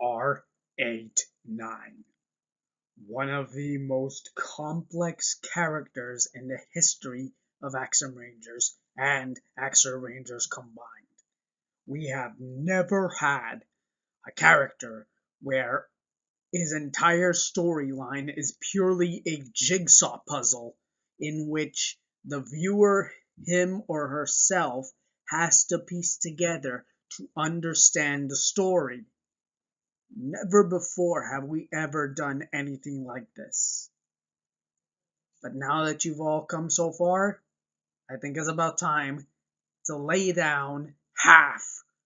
R89, one of the most complex characters in the history of Axem Rangers and Axer Rangers combined. We have never had a character where his entire storyline is purely a jigsaw puzzle in which the viewer, him or herself, has to piece together to understand the story. Never before have we ever done anything like this. But now that you've all come so far, I think it's about time to lay down half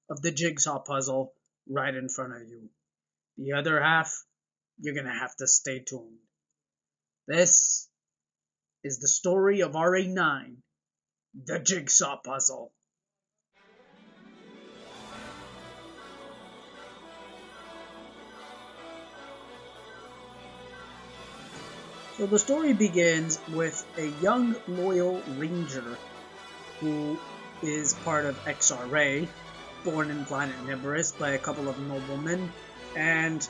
of the jigsaw puzzle right in front of you. The other half, you're gonna have to stay tuned. This is the story of R89, the Jigsaw Puzzle. So the story begins with a young loyal ranger who is part of XRA, born in planet Nibiris by a couple of noblemen, and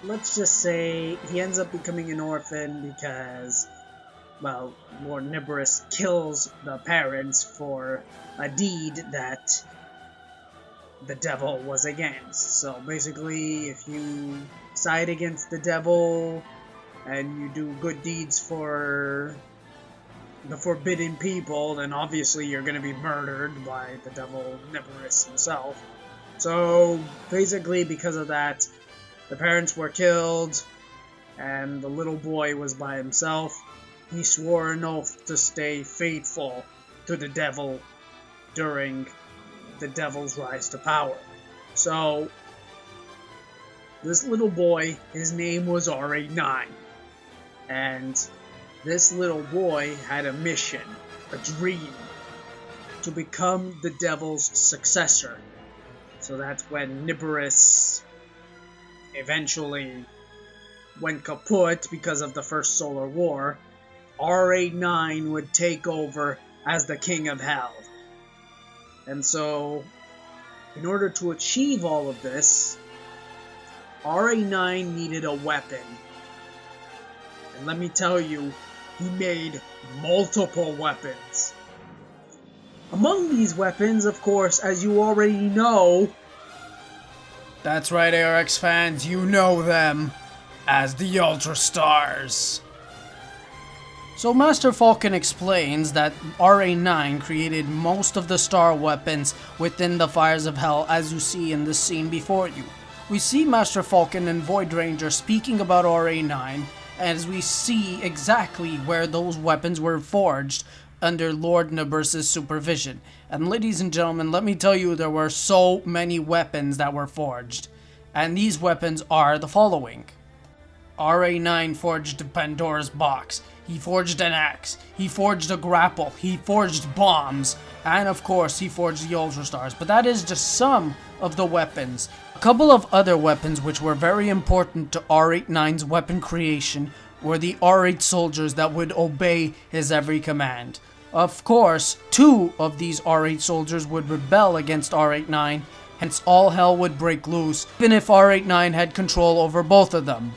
let's just say he ends up becoming an orphan because, well, Lord Nibiris kills the parents for a deed that the devil was against. So basically, if you side against the devil and you do good deeds for the forbidden people, then obviously you're going to be murdered by the devil Nibiris himself. So basically, because of that, the parents were killed, and the little boy was by himself. He swore an oath to stay faithful to the devil during the devil's rise to power. So, this little boy, his name was R89. And this little boy had a mission, a dream, to become the devil's successor. So that's when Nibiris eventually went kaput because of the First Solar War. R89 would take over as the King of Hell. And so, in order to achieve all of this, R89 needed a weapon. And let me tell you, he made multiple weapons. Among these weapons, of course, as you already know, that's right, ARX fans, you know them as the Ultra Stars. So Master Falcon explains that R89 created most of the star weapons within the Fires of Hell, as you see in the scene before you. We see Master Falcon and Void Ranger speaking about R89, as we see exactly where those weapons were forged under Lord Nibiris' supervision. And ladies and gentlemen, let me tell you, there were so many weapons that were forged. And these weapons are the following. R89 forged Pandora's box. He forged an axe. He forged a grapple. He forged bombs. And of course, he forged the Ultra Stars. But that is just some of the weapons. A couple of other weapons which were very important to R89's weapon creation were the R8 soldiers that would obey his every command. Of course, 2 of these R8 soldiers would rebel against R89, hence all hell would break loose, even if R89 had control over both of them.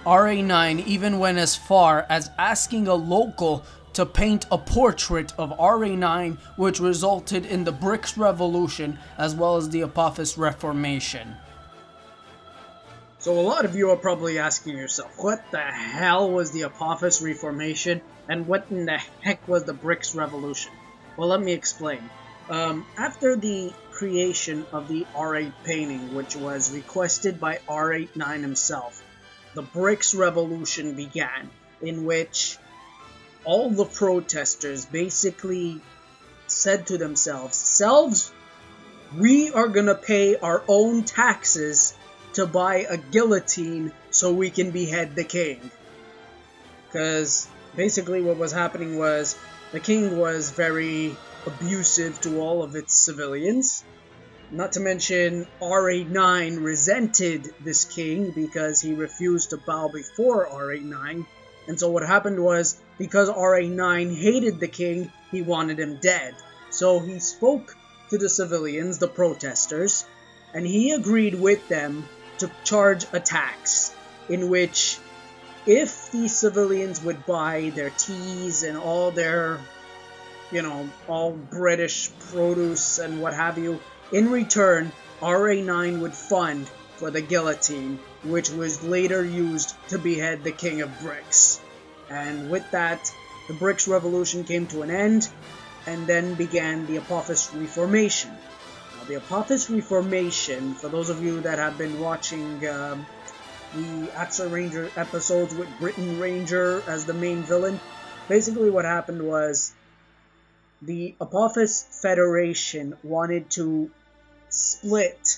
R89 even went as far as asking a local to paint a portrait of R89, which resulted in the Bricks Revolution as well as the Apophis Reformation. So a lot of you are probably asking yourself, what the hell was the Apophis Reformation and what in the heck was the Bricks Revolution? Well, let me explain. After the creation of the R8 painting, which was requested by R89 himself, the Bricks Revolution began, in which all the protesters basically said to themselves, "Selves, we are gonna pay our own taxes to buy a guillotine so we can behead the king." Because basically what was happening was the king was very abusive to all of its civilians. Not to mention, R89 resented this king because he refused to bow before R89. And so what happened was, because R89 hated the king, he wanted him dead. So he spoke to the civilians, the protesters, and he agreed with them to charge a tax in which if the civilians would buy their teas and all their, all British produce and what have you, in return, R89 would fund for the guillotine, which was later used to behead the King of Bricks. And with that, the Bricks Revolution came to an end, and then began the Apophis Reformation. Now, the Apophis Reformation, for those of you that have been watching the Axem Ranger episodes with Britain Ranger as the main villain, basically what happened was the Apophis Federation wanted to split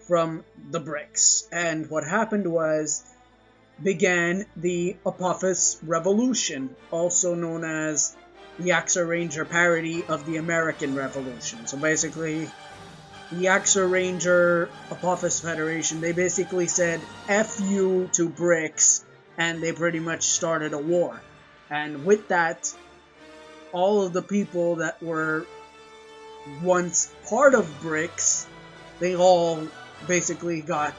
from the Bricks, and what happened was began the Apophis Revolution, also known as the Axem Ranger parody of the American Revolution. So basically, the Axem Ranger Apophis Federation, they basically said F you to Bricks, and they pretty much started a war. And with that, all of the people that were once part of Bricks, they all basically got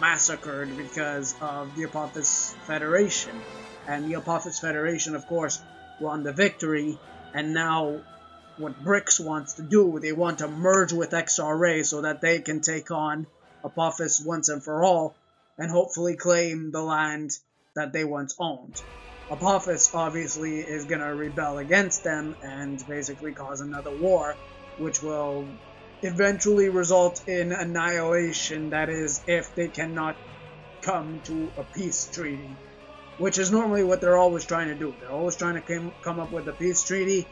massacred because of the Apophis Federation. And the Apophis Federation, of course, won the victory, and now what Bricks wants to do, they want to merge with XRA so that they can take on Apophis once and for all, and hopefully claim the land that they once owned. Apophis obviously is going to rebel against them and basically cause another war, which will eventually result in annihilation, that is, if they cannot come to a peace treaty. Which is normally what they're always trying to do. They're always trying to come up with a peace treaty.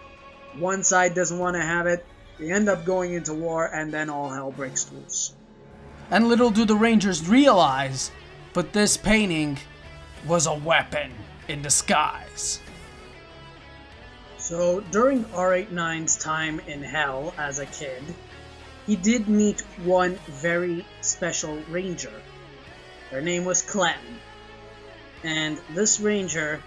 One side doesn't want to have it. They end up going into war, and then all hell breaks loose. And little do the Rangers realize, but this painting was a weapon in disguise. So, during R89's time in hell as a kid, he did meet one very special ranger. Her name was Clem. And this ranger,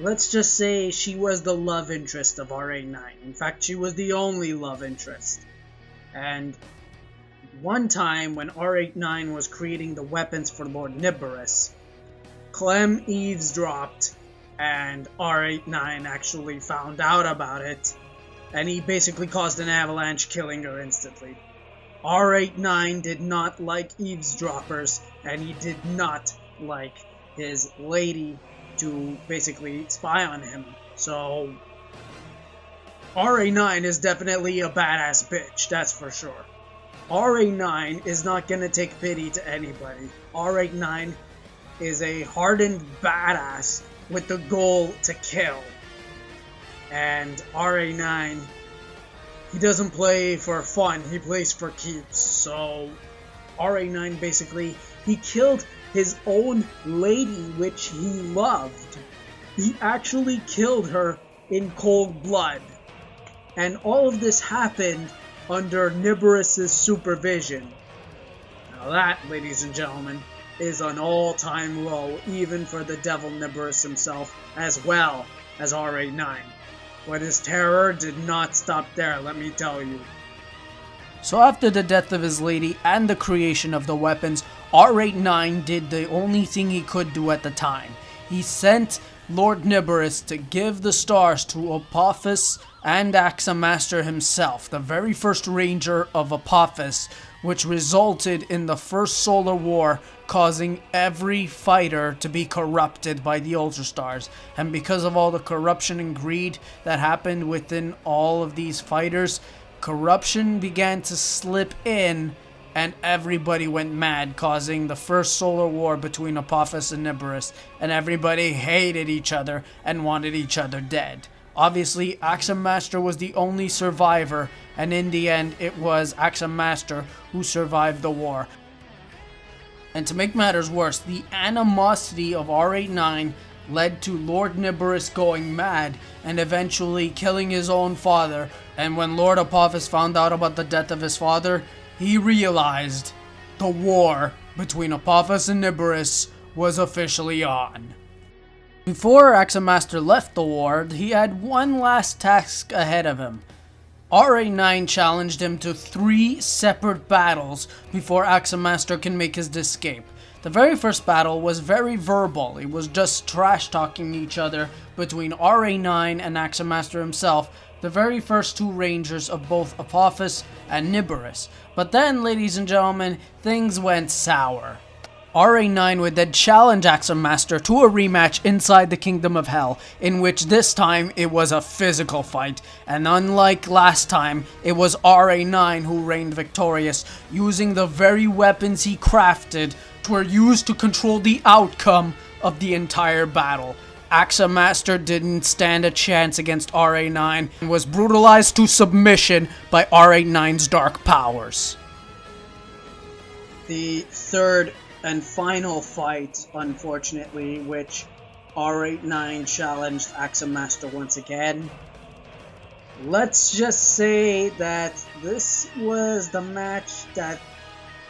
let's just say she was the love interest of R89. In fact, she was the only love interest. And one time when R89 was creating the weapons for Lord Nibiris, Clem eavesdropped, and R89 actually found out about it, and he basically caused an avalanche, killing her instantly. R89 did not like eavesdroppers, and he did not like his lady to basically spy on him. So R89 is definitely a badass bitch, that's for sure. R89 is not gonna take pity to anybody. R89 is a hardened badass with the goal to kill. And R89, he doesn't play for fun, he plays for keeps. So R89 basically, he killed his own lady, which he loved. He actually killed her in cold blood. And all of this happened under Nibiris' supervision. Now that, ladies and gentlemen, is an all-time low, even for the devil Nibiris himself, as well as R89. But his terror did not stop there, let me tell you. So after the death of his lady and the creation of the weapons, R89 did the only thing he could do at the time. He sent Lord Nibiris to give the stars to Apophis and Axem Master himself, the very first ranger of Apophis, which resulted in the first solar war, causing every fighter to be corrupted by the Ultra Stars. And because of all the corruption and greed that happened within all of these fighters, corruption began to slip in, and everybody went mad, causing the first solar war between Apophis and Nibiris, and everybody hated each other and wanted each other dead. Obviously, Axem Master was the only survivor, and in the end, it was Axem Master who survived the war. And to make matters worse, the animosity of R89 led to Lord Nibiris going mad and eventually killing his own father. And when Lord Apophis found out about the death of his father, he realized the war between Apophis and Nibiris was officially on. Before Axem Master left the war, he had one last task ahead of him. R89 challenged him to 3 separate battles before Axem Master can make his escape. The very first battle was very verbal. It was just trash talking each other between R89 and Axem Master himself, the very first 2 rangers of both Apophis and Nibiris. But then, ladies and gentlemen, things went sour. R89 would then challenge Axem Master to a rematch inside the Kingdom of Hell, in which this time it was a physical fight, and unlike last time, it was R89 who reigned victorious, using the very weapons he crafted were used to control the outcome of the entire battle. Axem Master didn't stand a chance against R89 and was brutalized to submission by R89's dark powers. The third and final fight, unfortunately, which R89 challenged Axem Master once again. Let's just say that this was the match that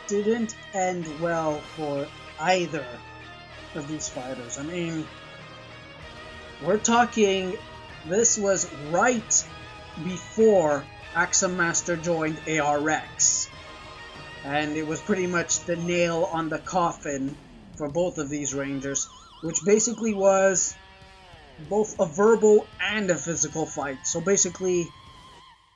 didn't end well for either of these fighters. I mean, we're talking, this was right before Axem Master joined ARX. And it was pretty much the nail on the coffin for both of these rangers, which basically was both a verbal and a physical fight. So basically,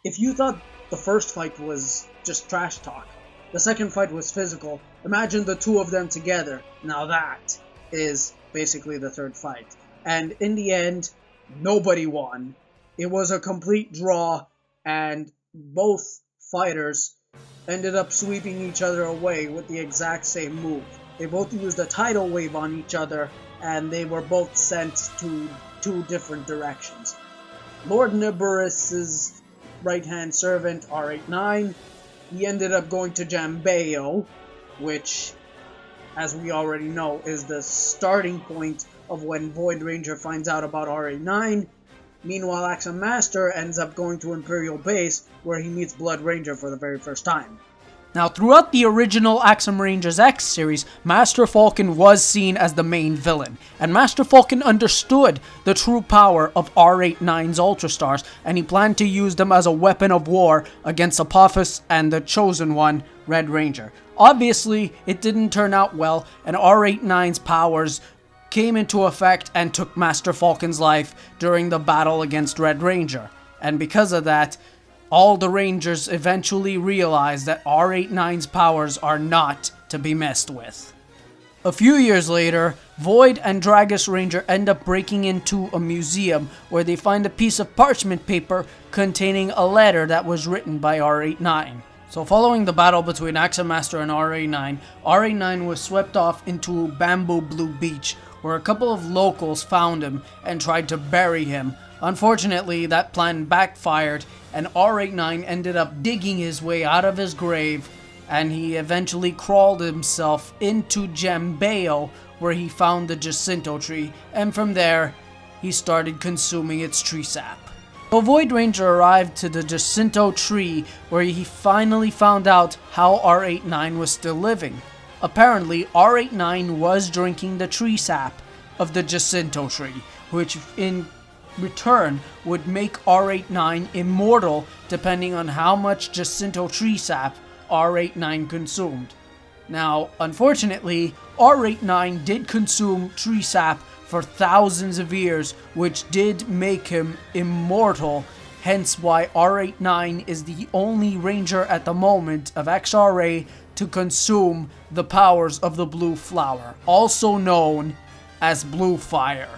if you thought the first fight was just trash talk, the second fight was physical, imagine the 2 of them together. Now that is basically the third fight. And in the end, nobody won. It was a complete draw, and both fighters ended up sweeping each other away with the exact same move. They both used a tidal wave on each other, and they were both sent to 2 different directions. Lord Nibiris's right-hand servant, R89, he ended up going to Jambeo, which, as we already know, is the starting point of when Void Ranger finds out about R89. Meanwhile, Axem Master ends up going to Imperial Base, where he meets Blood Ranger for the very first time. Now, throughout the original Axem Rangers X series, Master Falcon was seen as the main villain, and Master Falcon understood the true power of R89's Ultra Stars, and he planned to use them as a weapon of war against Apophis and the Chosen One, Red Ranger. Obviously, it didn't turn out well, and R89's powers came into effect and took Master Falcon's life during the battle against Red Ranger. And because of that, all the Rangers eventually realized that R89's powers are not to be messed with. A few years later, Void and Dragus Ranger end up breaking into a museum where they find a piece of parchment paper containing a letter that was written by R89. So following the battle between Axem Master and R89, R89 was swept off into Bamboo Blue Beach, where a couple of locals found him and tried to bury him. Unfortunately, that plan backfired, and R89 ended up digging his way out of his grave, and he eventually crawled himself into Jambeo, where he found the Jacinto tree, and from there, he started consuming its tree sap. So Void Ranger arrived to the Jacinto tree, where he finally found out how R89 was still living. Apparently, R89 was drinking the tree sap of the Jacinto tree, which in return would make R89 immortal depending on how much Jacinto tree sap R89 consumed. Now, unfortunately, R89 did consume tree sap for thousands of years, which did make him immortal, hence why R89 is the only ranger at the moment of XRA to consume the powers of the Blue Flower, also known as Blue Fire.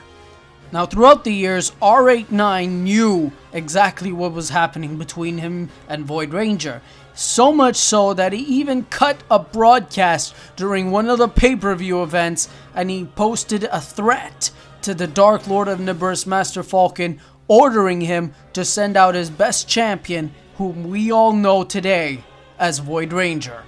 Now, throughout the years, R89 knew exactly what was happening between him and Void Ranger. So much so that he even cut a broadcast during one of the pay-per-view events, and he posted a threat to the Dark Lord of Nibiris, Master Falcon, ordering him to send out his best champion, whom we all know today as Void Ranger.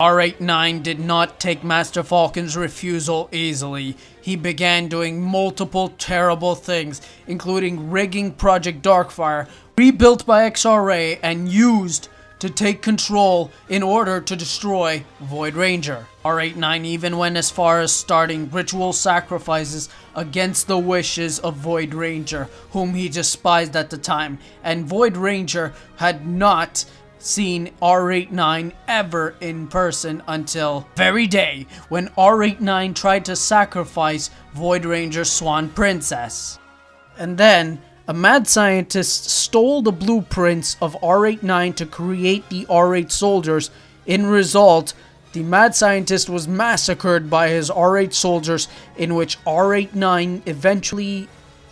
R89 did not take Master Falcon's refusal easily. He began doing multiple terrible things, including rigging Project Darkfire, rebuilt by XRA and used to take control in order to destroy Void Ranger. R89 even went as far as starting ritual sacrifices against the wishes of Void Ranger, whom he despised at the time, and Void Ranger had not seen R89 ever in person until very day when R89 tried to sacrifice Void Ranger's Swan Princess. And then a mad scientist stole the blueprints of R89 to create the R8 soldiers. In result, the mad scientist was massacred by his R8 soldiers, in which R89 eventually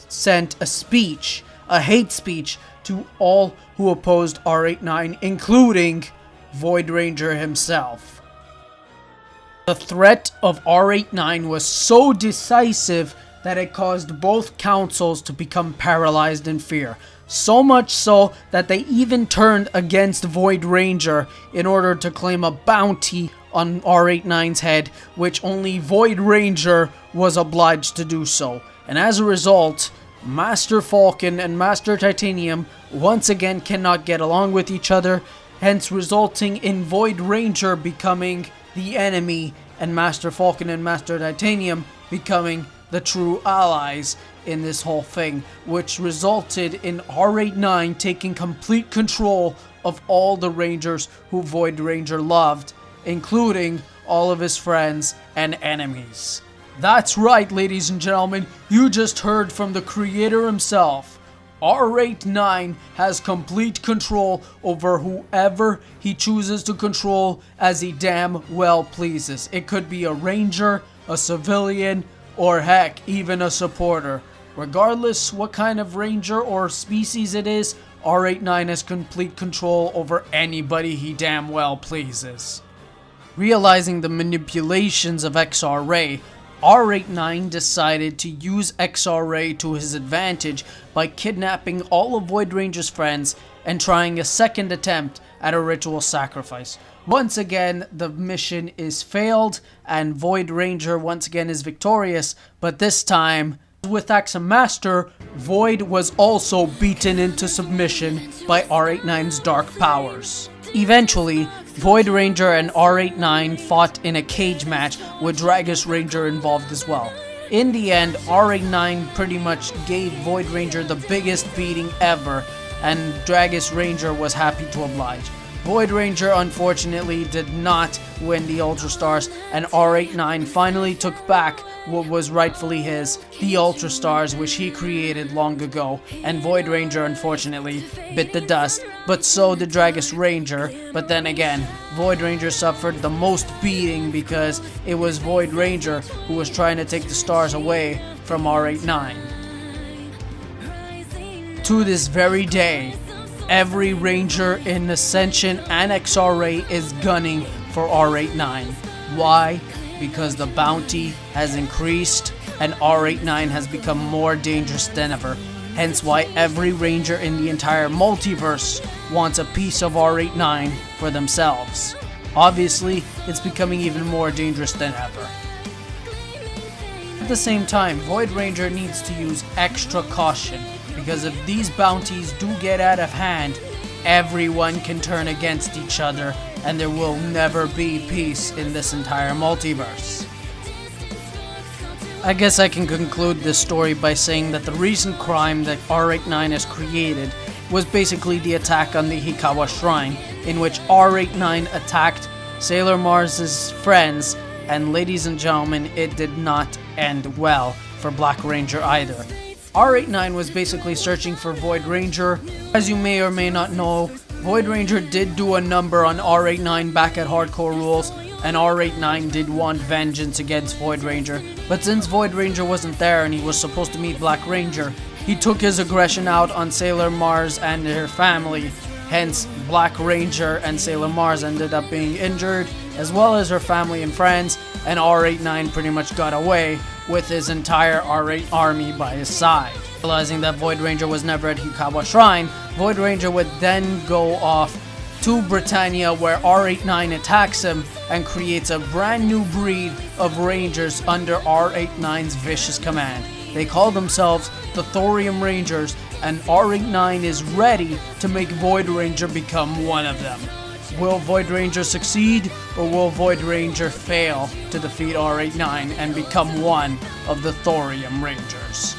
sent a speech, a hate speech, to all who opposed R89, including Void Ranger himself. The threat of R89 was so decisive that it caused both councils to become paralyzed in fear. So much so that they even turned against Void Ranger in order to claim a bounty on R89's head, which only Void Ranger was obliged to do so. And as a result, Master Falcon and Master Titanium once again cannot get along with each other, hence resulting in Void Ranger becoming the enemy and Master Falcon and Master Titanium becoming the true allies in this whole thing, which resulted in R89 taking complete control of all the Rangers who Void Ranger loved, including all of his friends and enemies. That's right, ladies and gentlemen, you just heard from the creator himself. R89 has complete control over whoever he chooses to control as he damn well pleases. It could be a ranger, a civilian, or heck, even a supporter. Regardless what kind of ranger or species it is, R89 has complete control over anybody he damn well pleases. Realizing the manipulations of XR-Ray, R89 decided to use XR-Ray to his advantage by kidnapping all of Void Ranger's friends and trying a second attempt at a ritual sacrifice. Once again, the mission is failed and Void Ranger once again is victorious, but this time, with Axem Master, Void was also beaten into submission by R89's dark powers. Eventually, Void Ranger and R89 fought in a cage match with Dragus Ranger involved as well. In the end, R89 pretty much gave Void Ranger the biggest beating ever, and Dragus Ranger was happy to oblige. Void Ranger unfortunately did not win the Ultra Stars, and R89 finally took back what was rightfully his, the Ultra Stars, which he created long ago, and Void Ranger unfortunately bit the dust, but so did Dragus Ranger. But then again, Void Ranger suffered the most beating because it was Void Ranger who was trying to take the stars away from R89. To this very day, every Ranger in Ascension and XR-Ray is gunning for R89. Why? Because the bounty has increased and R89 has become more dangerous than ever. Hence why every Ranger in the entire multiverse wants a piece of R89 for themselves. Obviously, it's becoming even more dangerous than ever. At the same time, Void Ranger needs to use extra caution, because if these bounties do get out of hand, everyone can turn against each other and there will never be peace in this entire multiverse. I guess I can conclude this story by saying that the recent crime that R89 has created was basically the attack on the Hikawa Shrine, in which R89 attacked Sailor Mars's friends, and ladies and gentlemen, it did not end well for Black Ranger either. R89 was basically searching for Void Ranger. As you may or may not know, Void Ranger did do a number on R89 back at Hardcore Rules, and R89 did want vengeance against Void Ranger. But since Void Ranger wasn't there and he was supposed to meet Black Ranger, he took his aggression out on Sailor Mars and her family. Hence, Black Ranger and Sailor Mars ended up being injured, as well as her family and friends, and R89 pretty much got away with his entire R8 army by his side. Realizing that Void Ranger was never at Hikawa Shrine, Void Ranger would then go off to Britannia, where R89 attacks him and creates a brand new breed of Rangers under R89's vicious command. They call themselves the Thorium Rangers, and R89 is ready to make Void Ranger become one of them. Will Void Ranger succeed, or will Void Ranger fail to defeat R89 and become one of the Thorium Rangers?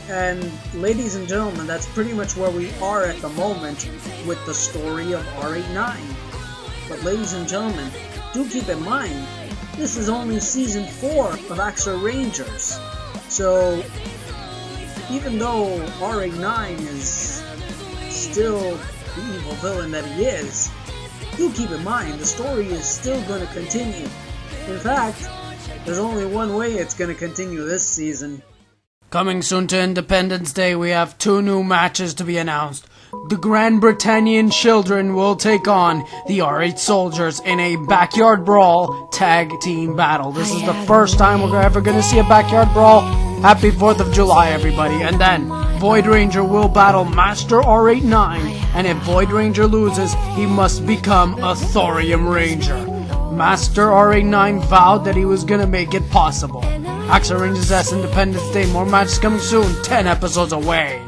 And ladies and gentlemen, that's pretty much where we are at the moment with the story of R89. But ladies and gentlemen, do keep in mind, this is only Season 4 of Axem Rangers. So, even though R89 is still the evil villain that he is, do keep in mind, the story is still going to continue. In fact, there's only one way it's going to continue this season. Coming soon to Independence Day, we have 2 new matches to be announced. The Grand Britannian Children will take on the R8 Soldiers in a backyard brawl tag team battle. This is the first time we're ever going to see a backyard brawl. Happy 4th of July, everybody. And then, Void Ranger will battle Master R89, and if Void Ranger loses, he must become a Thorium Ranger. Master R89 vowed that he was going to make it possible. Axem Rangers S Independence Day, more matches coming soon, 10 episodes away.